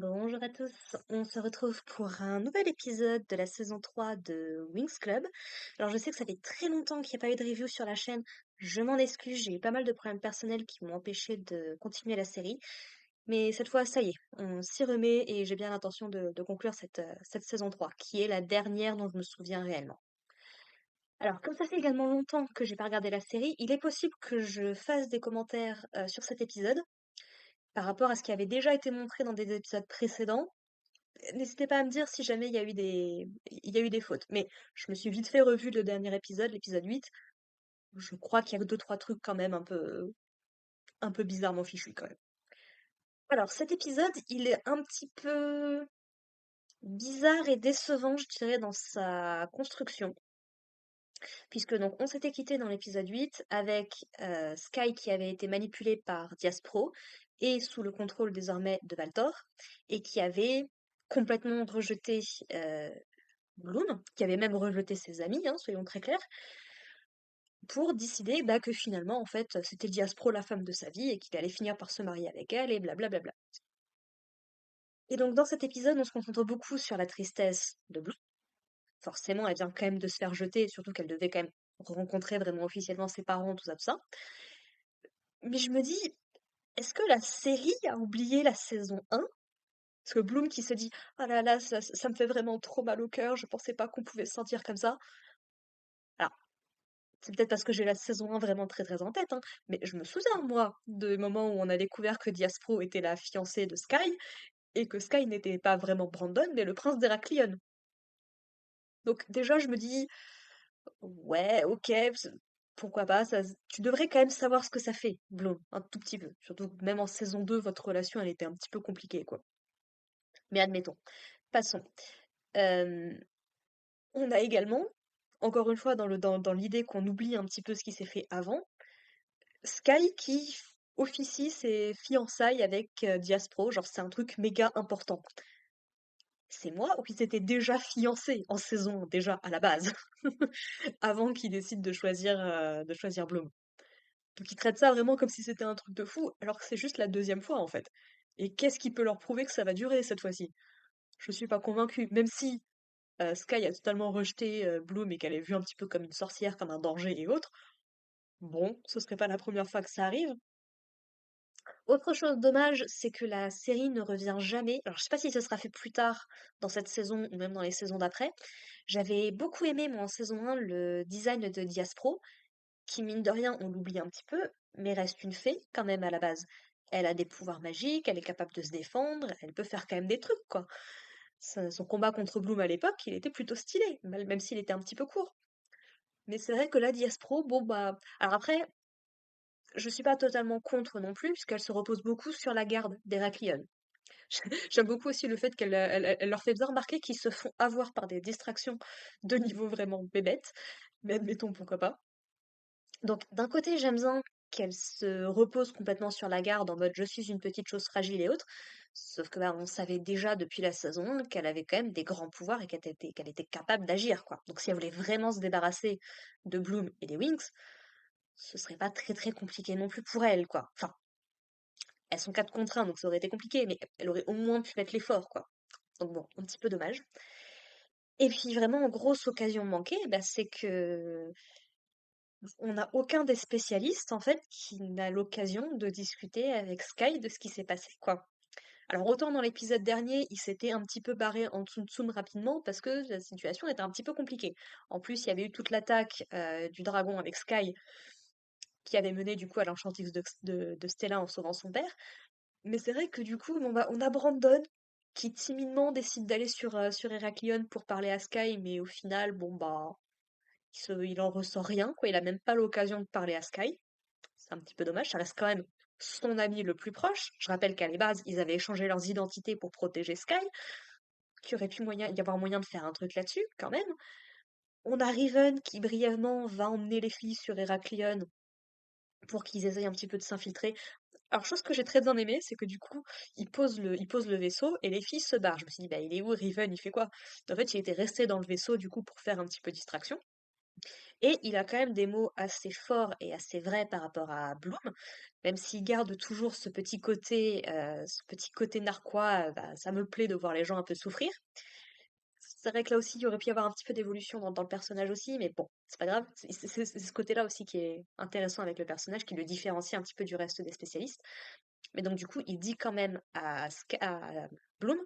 Bonjour à tous, on se retrouve pour un nouvel épisode de la saison 3 de Wings Club. Alors je sais que ça fait très longtemps qu'il n'y a pas eu de review sur la chaîne, je m'en excuse, j'ai eu pas mal de problèmes personnels qui m'ont empêché de continuer la série. Mais cette fois, ça y est, on s'y remet et j'ai bien l'intention de conclure cette saison 3, qui est la dernière dont je me souviens réellement. Alors, comme ça fait également longtemps que j'ai pas regardé la série, il est possible que je fasse des commentaires sur cet épisode par rapport à ce qui avait déjà été montré dans des épisodes précédents. N'hésitez pas à me dire si jamais il y a eu des fautes. Mais je me suis vite fait revu le dernier épisode, l'épisode 8. Je crois qu'il y a que deux, trois trucs quand même un peu bizarrement fichus quand même. Alors, cet épisode, il est un petit peu bizarre et décevant, je dirais, dans sa construction. Puisque donc, on s'était quitté dans l'épisode 8 avec Sky qui avait été manipulé par Diaspro et sous le contrôle désormais de Valtor et qui avait complètement rejeté euh, Bloom, qui avait même rejeté ses amis, hein, soyons très clairs, pour décider que finalement, en fait, c'était Diaspro la femme de sa vie et qu'il allait finir par se marier avec elle et blablabla. Et donc, dans cet épisode, on se concentre beaucoup sur la tristesse de Bloom. Forcément, elle vient quand même de se faire jeter, surtout qu'elle devait quand même rencontrer vraiment officiellement ses parents, tout ça, tout ça. Mais je me dis, est-ce que la série a oublié la saison 1? Parce que Bloom qui se dit, ah là là, ça me fait vraiment trop mal au cœur, je pensais pas qu'on pouvait se sentir comme ça. Alors, c'est peut-être parce que j'ai la saison 1 vraiment très très en tête, hein, mais je me souviens, moi, de moments où on a découvert que Diaspro était la fiancée de Sky, et que Sky n'était pas vraiment Brandon, mais le prince d'Héraklion. Donc déjà, je me dis, ouais, ok, pourquoi pas, tu devrais quand même savoir ce que ça fait, Bloom, un tout petit peu. Surtout que même en saison 2, votre relation, elle était un petit peu compliquée, quoi. Mais admettons. Passons. Euh, on a également, encore une fois, dans l'idée qu'on oublie un petit peu ce qui s'est fait avant, Sky qui officie ses fiançailles avec Diaspro, genre c'est un truc méga important. C'est moi ou qui s'était déjà fiancé en saison 1, déjà à la base, avant qu'il décide de choisir Bloom. Donc il traite ça vraiment comme si c'était un truc de fou, alors que c'est juste la deuxième fois en fait. Et qu'est-ce qui peut leur prouver que ça va durer cette fois-ci? Je suis pas convaincue, même si Sky a totalement rejeté Bloom et qu'elle est vue un petit peu comme une sorcière, comme un danger et autres. Bon, ce serait pas la première fois que ça arrive. Autre chose dommage, c'est que la série ne revient jamais. Alors, je sais pas si ce sera fait plus tard dans cette saison ou même dans les saisons d'après. J'avais beaucoup aimé, moi, en saison 1, le design de Diaspro, qui, mine de rien, on l'oublie un petit peu, mais reste une fée quand même à la base. Elle a des pouvoirs magiques, elle est capable de se défendre, elle peut faire quand même des trucs, quoi. Son combat contre Bloom à l'époque, il était plutôt stylé, même s'il était un petit peu court. Mais c'est vrai que la Diaspro, bon bah. Alors après, je suis pas totalement contre non plus, puisqu'elle se repose beaucoup sur la garde d'Héraklion. J'aime beaucoup aussi le fait qu'elle leur fait bien remarquer qu'ils se font avoir par des distractions de niveau vraiment bébête, mais admettons pourquoi pas. Donc d'un côté, j'aime bien qu'elle se repose complètement sur la garde en mode je suis une petite chose fragile et autres, sauf que on savait déjà depuis la saison 1 qu'elle avait quand même des grands pouvoirs et qu'elle était capable d'agir, quoi. Donc si elle voulait vraiment se débarrasser de Bloom et des Wings, ce serait pas très très compliqué non plus pour elle, quoi. Enfin, elles sont 4 contre 1, donc ça aurait été compliqué, mais elle aurait au moins pu mettre l'effort, quoi. Donc bon, un petit peu dommage. Et puis vraiment, grosse occasion manquée, c'est que on n'a aucun des spécialistes, en fait, qui n'a l'occasion de discuter avec Sky de ce qui s'est passé, quoi. Alors autant dans l'épisode dernier, il s'était un petit peu barré en Tsum Tsum rapidement parce que la situation était un petit peu compliquée. En plus, il y avait eu toute l'attaque du dragon avec Sky qui avait mené du coup à l'enchantrix de Stella en sauvant son père. Mais c'est vrai que du coup, bon, on a Brandon qui timidement décide d'aller sur Heraklion pour parler à Sky, mais au final, bon il en ressort rien, quoi. Il a même pas l'occasion de parler à Sky. C'est un petit peu dommage, ça reste quand même son ami le plus proche. Je rappelle qu'à la base, ils avaient échangé leurs identités pour protéger Sky, qu'il y aurait pu y avoir moyen de faire un truc là-dessus, quand même. On a Riven qui brièvement va emmener les filles sur Heraklion pour qu'ils essayent un petit peu de s'infiltrer. Alors, chose que j'ai très bien aimé, c'est que du coup, il pose le vaisseau et les filles se barrent. Je me suis dit, il est où Riven? Il fait quoi? En fait, il était resté dans le vaisseau du coup pour faire un petit peu distraction. Et il a quand même des mots assez forts et assez vrais par rapport à Bloom, même s'il garde toujours ce petit côté narquois, bah, ça me plaît de voir les gens un peu souffrir. C'est vrai que là aussi, il aurait pu y avoir un petit peu d'évolution dans le personnage aussi, mais bon, c'est pas grave. C'est ce côté-là aussi qui est intéressant avec le personnage, qui le différencie un petit peu du reste des spécialistes. Mais donc du coup, il dit quand même à Bloom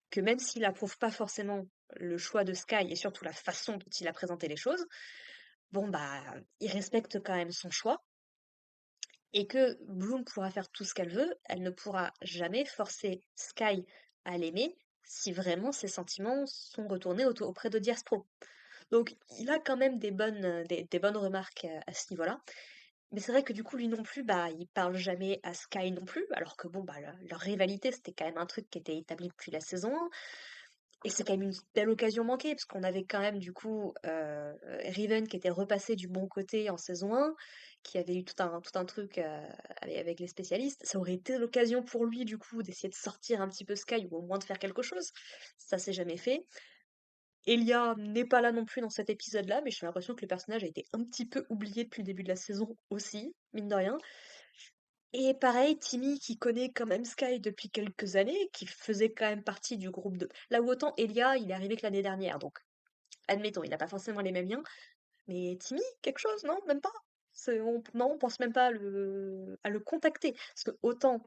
que même s'il approuve pas forcément le choix de Sky et surtout la façon dont il a présenté les choses, bon bah, il respecte quand même son choix et que Bloom pourra faire tout ce qu'elle veut, elle ne pourra jamais forcer Sky à l'aimer si vraiment ses sentiments sont retournés auprès de Diaspro. Donc il a quand même des bonnes remarques à ce niveau-là. Mais c'est vrai que du coup, lui non plus, bah, il parle jamais à Sky non plus, alors que bon, bah, leur rivalité, c'était quand même un truc qui était établi depuis la saison 1. Et c'est quand même une belle occasion manquée, parce qu'on avait quand même du coup Riven qui était repassé du bon côté en saison 1, qui avait eu tout un truc avec les spécialistes. Ça aurait été l'occasion pour lui du coup d'essayer de sortir un petit peu Sky, ou au moins de faire quelque chose. Ça s'est jamais fait. Elia n'est pas là non plus dans cet épisode-là, mais j'ai l'impression que le personnage a été un petit peu oublié depuis le début de la saison aussi, mine de rien. Et pareil, Timmy qui connaît quand même Sky depuis quelques années, qui faisait quand même partie du groupe de... Là où autant Elia, il est arrivé que l'année dernière, donc admettons, il n'a pas forcément les mêmes liens, mais Timmy, quelque chose, non? Même pas? Non, on pense même pas à le contacter. Parce que autant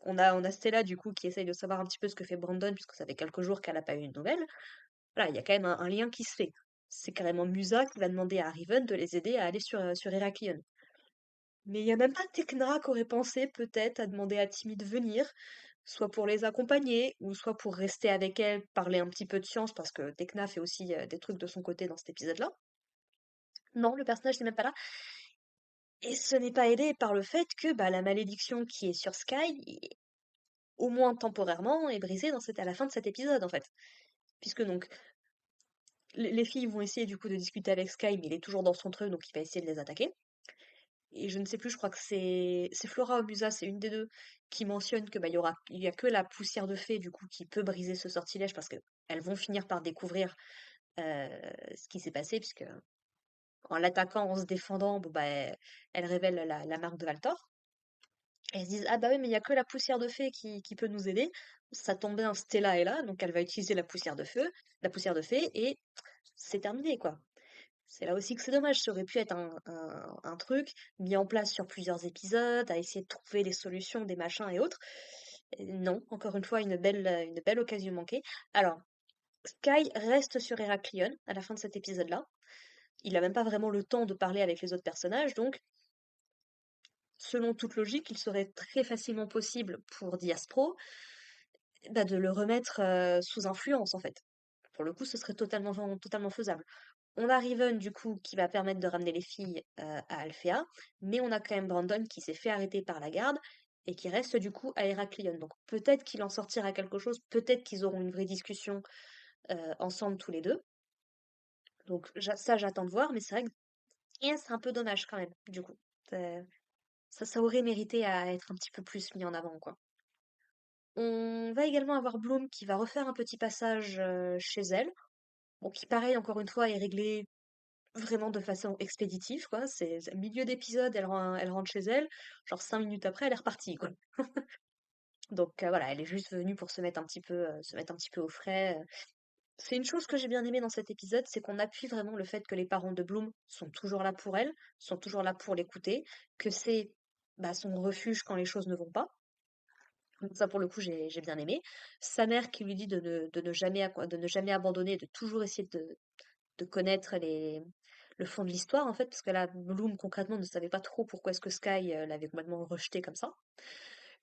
on a Stella du coup qui essaye de savoir un petit peu ce que fait Brandon, puisque ça fait quelques jours qu'elle n'a pas eu une nouvelle. Voilà, il y a quand même un lien qui se fait. C'est carrément Musa qui va demander à Riven de les aider à aller sur Heraklion. Mais il y a même pas Tekna qui aurait pensé peut-être à demander à Timmy de venir, soit pour les accompagner, ou soit pour rester avec elle, parler un petit peu de science, parce que Tekna fait aussi des trucs de son côté dans cet épisode-là. Non, le personnage n'est même pas là. Et ce n'est pas aidé par le fait que bah, la malédiction qui est sur Sky, au moins temporairement, est brisée à la fin de cet épisode, en fait. Puisque donc, les filles vont essayer du coup de discuter avec Sky, mais il est toujours dans son truc, donc il va essayer de les attaquer. Et je ne sais plus, je crois que c'est Flora ou Musa, c'est une des deux, qui mentionne que bah, il y a que la poussière de fée du coup qui peut briser ce sortilège parce que elles vont finir par découvrir ce qui s'est passé, puisque en l'attaquant, en se défendant, bon, bah, elle révèle la marque de Valtor. Et elles se disent, ah bah oui, mais il y a que la poussière de fée qui peut nous aider. Ça tombe bien, Stella est là, donc elle va utiliser la poussière de fée, et c'est terminé, quoi. C'est là aussi que c'est dommage, ça aurait pu être un truc mis en place sur plusieurs épisodes, à essayer de trouver des solutions, des machins et autres. Et non, encore une fois, une belle occasion manquée. Alors, Sky reste sur Heraklion à la fin de cet épisode-là. Il a même pas vraiment le temps de parler avec les autres personnages, donc, selon toute logique, il serait très facilement possible pour Diaspro bah, de le remettre sous influence, en fait. Pour le coup, ce serait totalement faisable. On a Riven, du coup, qui va permettre de ramener les filles à Alphea, mais on a quand même Brandon qui s'est fait arrêter par la garde et qui reste du coup à Heraklion. Donc peut-être qu'il en sortira quelque chose, peut-être qu'ils auront une vraie discussion ensemble tous les deux. Donc ça, j'attends de voir, mais c'est vrai que c'est un peu dommage quand même, du coup. Euh, ça aurait mérité à être un petit peu plus mis en avant, quoi. On va également avoir Bloom qui va refaire un petit passage chez elle. Bon, qui pareil, encore une fois, est réglé vraiment de façon expéditive, quoi. C'est milieu d'épisode, elle rentre chez elle, genre 5 minutes après, elle est repartie, quoi. Donc voilà, elle est juste venue pour se mettre un petit peu au frais. C'est une chose que j'ai bien aimée dans cet épisode, c'est qu'on appuie vraiment le fait que les parents de Bloom sont toujours là pour elle, sont toujours là pour l'écouter, que c'est bah, son refuge quand les choses ne vont pas. Donc ça, pour le coup, j'ai bien aimé. Sa mère qui lui dit de ne jamais abandonner, de toujours essayer de connaître le fond de l'histoire, en fait, parce que là, Bloom, concrètement, ne savait pas trop pourquoi est-ce que Sky l'avait complètement rejeté comme ça.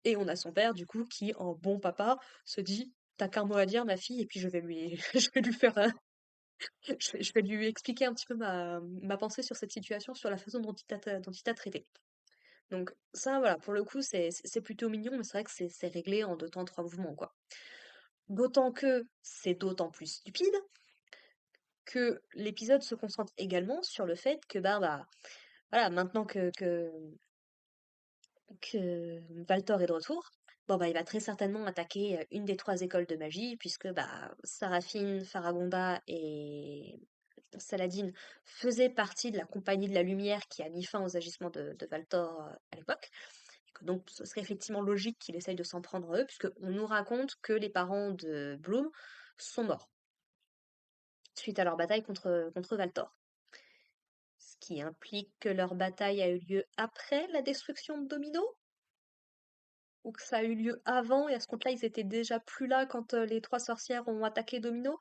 Et on a son père, du coup, qui, en bon papa, se dit, t'as qu'un mot à dire, ma fille, et puis je vais lui faire, je vais lui expliquer un petit peu ma pensée sur cette situation, sur la façon dont il t'a traité. Donc ça, voilà, pour le coup, c'est plutôt mignon, mais c'est vrai que c'est réglé en deux temps, trois mouvements, quoi. D'autant que c'est d'autant plus stupide que l'épisode se concentre également sur le fait que, bah, voilà, maintenant que Valtor est de retour, bon bah il va très certainement attaquer une des trois écoles de magie, puisque bah Saraphine, Faragonda Saladin faisait partie de la Compagnie de la Lumière qui a mis fin aux agissements de Valtor à l'époque. Et que donc ce serait effectivement logique qu'il essaye de s'en prendre à eux, puisqu'on nous raconte que les parents de Bloom sont morts suite à leur bataille contre Valtor. Ce qui implique que leur bataille a eu lieu après la destruction de Domino? Ou que ça a eu lieu avant, et à ce compte-là, ils étaient déjà plus là quand les trois sorcières ont attaqué Domino?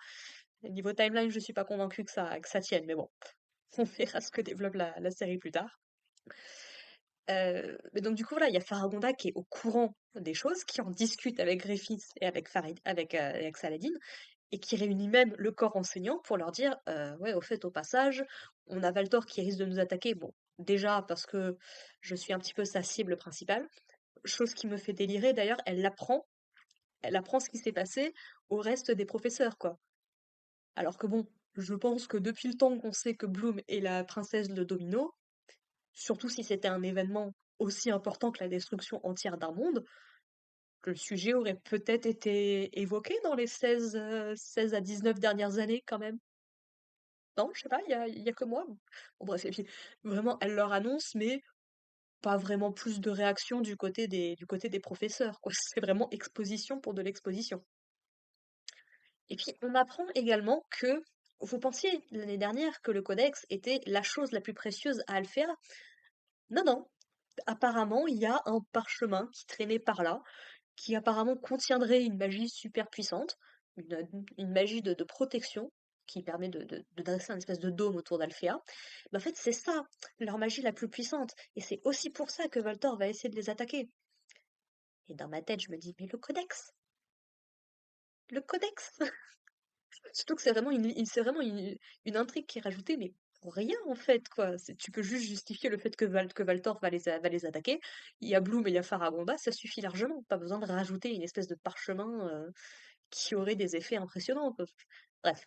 Niveau timeline, je suis pas convaincue que ça tienne, mais bon, on verra ce que développe la série plus tard. Mais donc du coup, voilà, il y a Faragonda qui est au courant des choses, qui en discute avec Griffiths et avec Saladin, et qui réunit même le corps enseignant pour leur dire ouais, au fait, au passage, on a Valtor qui risque de nous attaquer. Bon, déjà parce que je suis un petit peu sa cible principale, chose qui me fait délirer d'ailleurs, elle apprend ce qui s'est passé au reste des professeurs, quoi. Alors que bon, je pense que depuis le temps qu'on sait que Bloom est la princesse de Domino, surtout si c'était un événement aussi important que la destruction entière d'un monde, le sujet aurait peut-être été évoqué dans les 16 à 19 dernières années quand même. Non, je sais pas, il y a que moi. Bon, bref, et puis vraiment, elle leur annonce, mais pas vraiment plus de réaction du côté des professeurs, quoi. C'est vraiment exposition pour de l'exposition. Et puis, on apprend également que vous pensiez l'année dernière que le codex était la chose la plus précieuse à Alphéa. Non, non. Apparemment, il y a un parchemin qui traînait par là, qui apparemment contiendrait une magie super puissante, une magie de protection, qui permet de dresser un espèce de dôme autour d'Alphéa. Mais en fait, c'est ça, leur magie la plus puissante. Et c'est aussi pour ça que Voltor va essayer de les attaquer. Et dans ma tête, je me dis, mais le codex? Le codex? Surtout que c'est vraiment une intrigue qui est rajoutée, mais pour rien en fait, quoi. Tu peux juste justifier le fait que Valtor va les attaquer. Il y a Bloom et il y a Faragonda, ça suffit largement. Pas besoin de rajouter une espèce de parchemin qui aurait des effets impressionnants, quoi. Bref.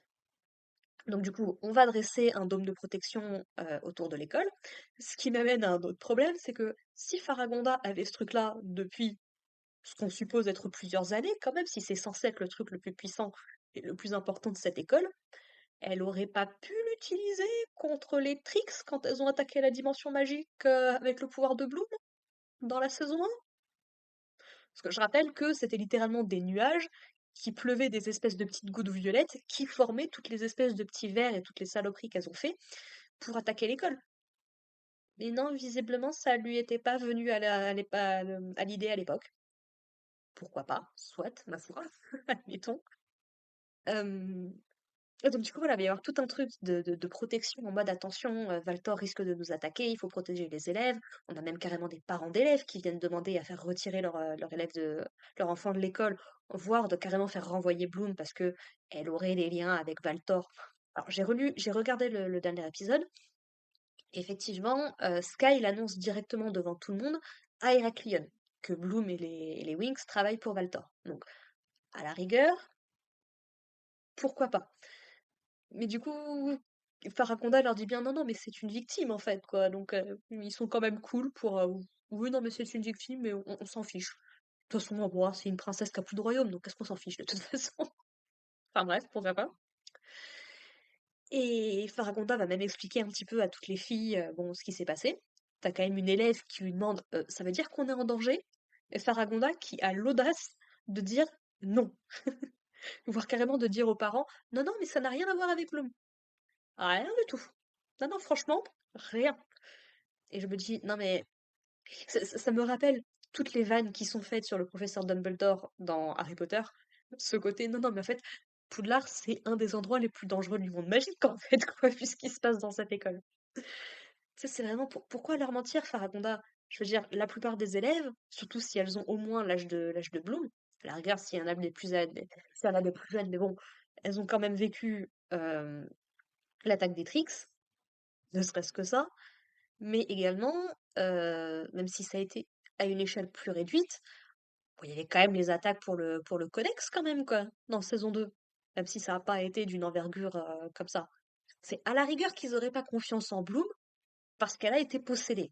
Donc du coup, on va dresser un dôme de protection autour de l'école. Ce qui m'amène à un autre problème, c'est que si Faragonda avait ce truc-là depuis ce qu'on suppose être plusieurs années, quand même, si c'est censé être le truc le plus puissant et le plus important de cette école, elle aurait pas pu l'utiliser contre les Trix quand elles ont attaqué la dimension magique avec le pouvoir de Bloom dans la saison 1? Parce que je rappelle que c'était littéralement des nuages qui pleuvaient des espèces de petites gouttes violettes qui formaient toutes les espèces de petits vers et toutes les saloperies qu'elles ont fait pour attaquer l'école. Mais non, visiblement, ça lui était pas venu à l'idée à l'époque. Pourquoi pas? Soit, ma foi, admettons. Euh, Et donc du coup, voilà, il va y avoir tout un truc de protection en mode attention, Valtor risque de nous attaquer, il faut protéger les élèves. On a même carrément des parents d'élèves qui viennent demander à faire retirer leur enfant de l'école, voire de carrément faire renvoyer Bloom parce que elle aurait des liens avec Valtor. Alors j'ai regardé le dernier épisode. Effectivement, Sky l'annonce directement devant tout le monde à Heraclion que Bloom et les Winx travaillent pour Valtor. Donc, à la rigueur, pourquoi pas? Mais du coup, Faraconda leur dit bien non, non, mais c'est une victime en fait, quoi. Donc ils sont quand même cool pour. Oui, non, mais c'est une victime, mais on s'en fiche. De toute façon, bon, c'est une princesse qui a plus de royaume, donc qu'est-ce qu'on s'en fiche de toute façon? Enfin bref, pourquoi pas. Et Faragonda va même expliquer un petit peu à toutes les filles bon, ce qui s'est passé. T'as quand même une élève qui lui demande ça veut dire qu'on est en danger? Et Faragonda qui a l'audace de dire non, voire carrément de dire aux parents non, non, mais ça n'a rien à voir avec l'homme. Rien du tout. Non, non, franchement, rien. Et je me dis, non mais, ça me rappelle toutes les vannes qui sont faites sur le professeur Dumbledore dans Harry Potter. Ce côté, non, non, mais en fait, Poudlard, c'est un des endroits les plus dangereux du monde magique, en fait, quoi, vu ce qui se passe dans cette école. Ça, c'est vraiment, pourquoi leur mentir, Faragonda? Je veux dire, la plupart des élèves, surtout si elles ont au moins l'âge de Bloom, à la rigueur, s'il y en a s'il y en a des plus jeunes, mais bon, elles ont quand même vécu l'attaque des Trix, ne serait-ce que ça. Mais également, même si ça a été à une échelle plus réduite, bon, il y avait quand même les attaques pour le Codex quand même, quoi, dans saison 2. Même si ça n'a pas été d'une envergure comme ça. C'est à la rigueur qu'ils n'auraient pas confiance en Bloom parce qu'elle a été possédée.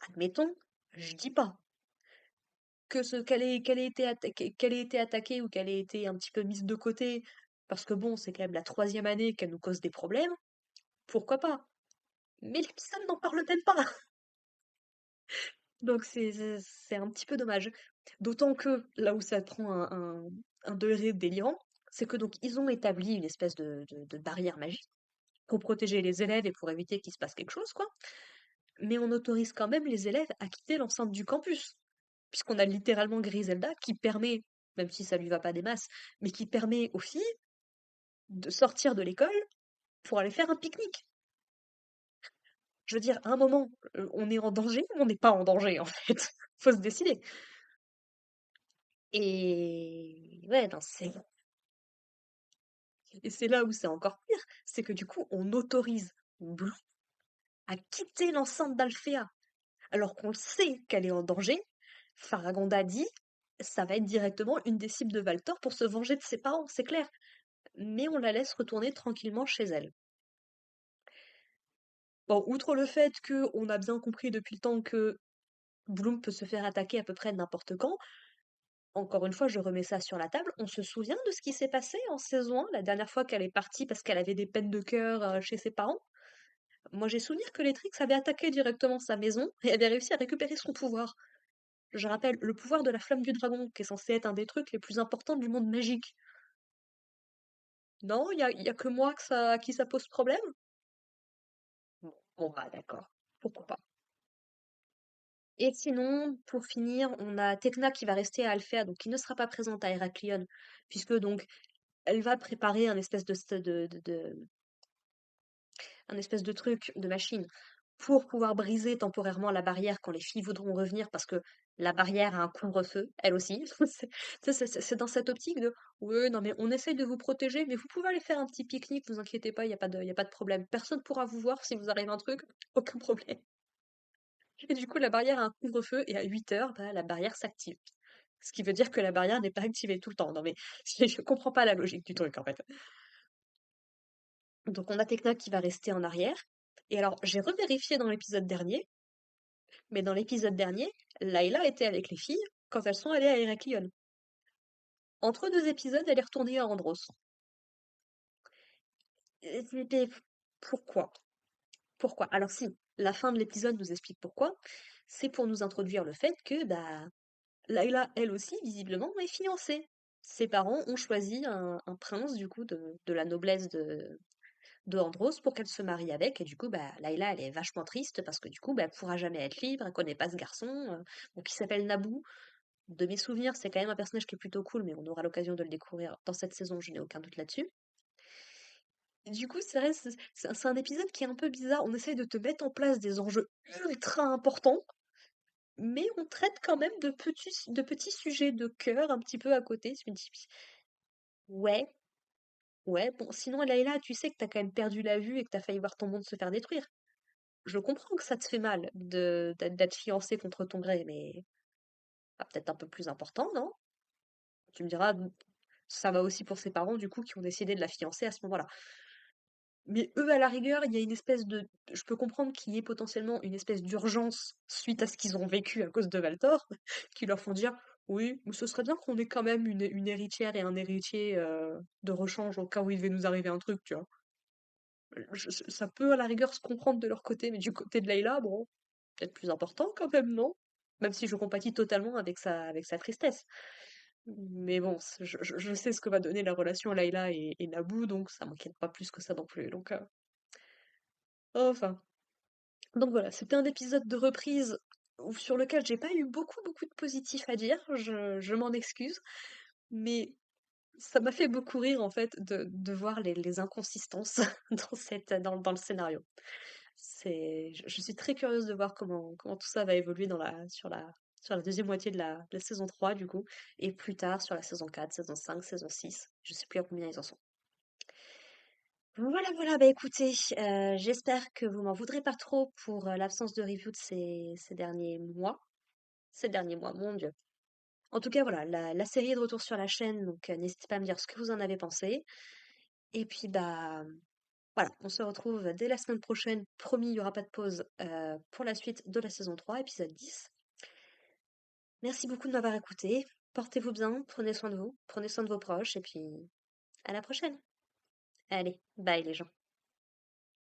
Admettons, je dis pas qu'elle ait été attaquée ou qu'elle ait été un petit peu mise de côté parce que bon, c'est quand même la troisième année qu'elle nous cause des problèmes, pourquoi pas? Mais l'épisode n'en parle même pas! Donc c'est un petit peu dommage. D'autant que là où ça prend un degré délirant, c'est que donc ils ont établi une espèce de barrière magique pour protéger les élèves et pour éviter qu'il se passe quelque chose, quoi. Mais on autorise quand même les élèves à quitter l'enceinte du campus. Puisqu'on a littéralement Griselda qui permet, même si ça lui va pas des masses, mais qui permet aux filles de sortir de l'école pour aller faire un pique-nique. Je veux dire, à un moment, on est en danger ou on n'est pas en danger, en fait? Faut se décider. Et ouais, non, et c'est là où c'est encore pire, c'est que du coup, on autorise Blue à quitter l'enceinte d'Alphéa, alors qu'on sait qu'elle est en danger. Faragonda dit, ça va être directement une des cibles de Valtor pour se venger de ses parents, c'est clair. Mais on la laisse retourner tranquillement chez elle. Bon, outre le fait qu'on a bien compris depuis le temps que Bloom peut se faire attaquer à peu près n'importe quand, encore une fois, je remets ça sur la table. On se souvient de ce qui s'est passé en saison 1, la dernière fois qu'elle est partie parce qu'elle avait des peines de cœur chez ses parents? Moi, j'ai souvenir que Letrix avait attaqué directement sa maison et avait réussi à récupérer son pouvoir. Je rappelle, le pouvoir de la flamme du dragon, qui est censé être un des trucs les plus importants du monde magique. Non, y a que moi à qui ça pose problème? Bon, bon bah d'accord, pourquoi pas. Et sinon, pour finir, on a Tekna qui va rester à Alpha, donc qui ne sera pas présente à Héraclion, puisque donc elle va préparer un espèce de truc, de machine, pour pouvoir briser temporairement la barrière quand les filles voudront revenir, parce que la barrière a un couvre-feu, elle aussi. C'est dans cette optique de ouais, non mais on essaye de vous protéger, mais vous pouvez aller faire un petit pique-nique, vous inquiétez pas, y a pas de problème. Personne pourra vous voir si vous arrive un truc, aucun problème. Et du coup, la barrière a un couvre-feu et à 8 heures, bah, la barrière s'active. Ce qui veut dire que la barrière n'est pas activée tout le temps. Non mais je comprends pas la logique du truc en fait. Donc on a Tekna qui va rester en arrière. Et alors, j'ai revérifié dans l'épisode dernier, mais dans l'épisode dernier, Layla était avec les filles quand elles sont allées à Héraclion. Entre deux épisodes, elle est retournée à Andros. Mais pourquoi? Pourquoi? Alors si, la fin de l'épisode nous explique pourquoi. C'est pour nous introduire le fait que bah Layla, elle aussi, visiblement, est fiancée. Ses parents ont choisi un prince, du coup, de la noblesse de Andros pour qu'elle se marie avec. Et du coup, bah, Layla, elle est vachement triste parce que du coup, bah, elle pourra jamais être libre, elle connaît pas ce garçon, donc qui s'appelle Naboo. De mes souvenirs, c'est quand même un personnage qui est plutôt cool, mais on aura l'occasion de le découvrir dans cette saison, je n'ai aucun doute là-dessus. Et du coup, c'est vrai, c'est un épisode qui est un peu bizarre. On essaye de te mettre en place des enjeux ultra importants, mais on traite quand même de petits sujets de cœur un petit peu à côté. Je me dis, ouais, ouais, bon, sinon Layla, tu sais que t'as quand même perdu la vue et que t'as failli voir ton monde se faire détruire. Je comprends que ça te fait mal d'être fiancé contre ton gré, mais peut-être un peu plus important, non? Tu me diras, ça va aussi pour ses parents, du coup, qui ont décidé de la fiancer à ce moment-là. Mais eux, à la rigueur, il y a une espèce de... Je peux comprendre qu'il y ait potentiellement une espèce d'urgence suite à ce qu'ils ont vécu à cause de Valtor, qui leur font dire, oui, mais ce serait bien qu'on ait quand même une héritière et un héritier de rechange au cas où il devait nous arriver un truc, tu vois. Ça peut à la rigueur se comprendre de leur côté, mais du côté de Layla, bon, peut-être plus important quand même, non? Même si je compatis totalement avec sa tristesse. Mais bon, je sais ce que va donner la relation Layla et Naboo, donc ça m'inquiète pas plus que ça non plus. Donc, enfin. Donc voilà, c'était un épisode de reprise sur lequel j'ai pas eu beaucoup de positifs à dire, je m'en excuse, mais ça m'a fait beaucoup rire en fait de voir les inconsistances dans le scénario. Je suis très curieuse de voir comment tout ça va évoluer sur la deuxième moitié de la saison 3 du coup, et plus tard sur la saison 4, saison 5, saison 6. Je sais plus à combien ils en sont. Voilà, voilà, bah écoutez, j'espère que vous m'en voudrez pas trop pour l'absence de review de ces derniers mois. Ces derniers mois, mon Dieu. En tout cas, voilà, la série est de retour sur la chaîne, donc n'hésitez pas à me dire ce que vous en avez pensé. Et puis, bah, voilà, on se retrouve dès la semaine prochaine. Promis, il n'y aura pas de pause pour la suite de la saison 3, épisode 10. Merci beaucoup de m'avoir écouté. Portez-vous bien, prenez soin de vous, prenez soin de vos proches, et puis À la prochaine. Allez, bye les gens.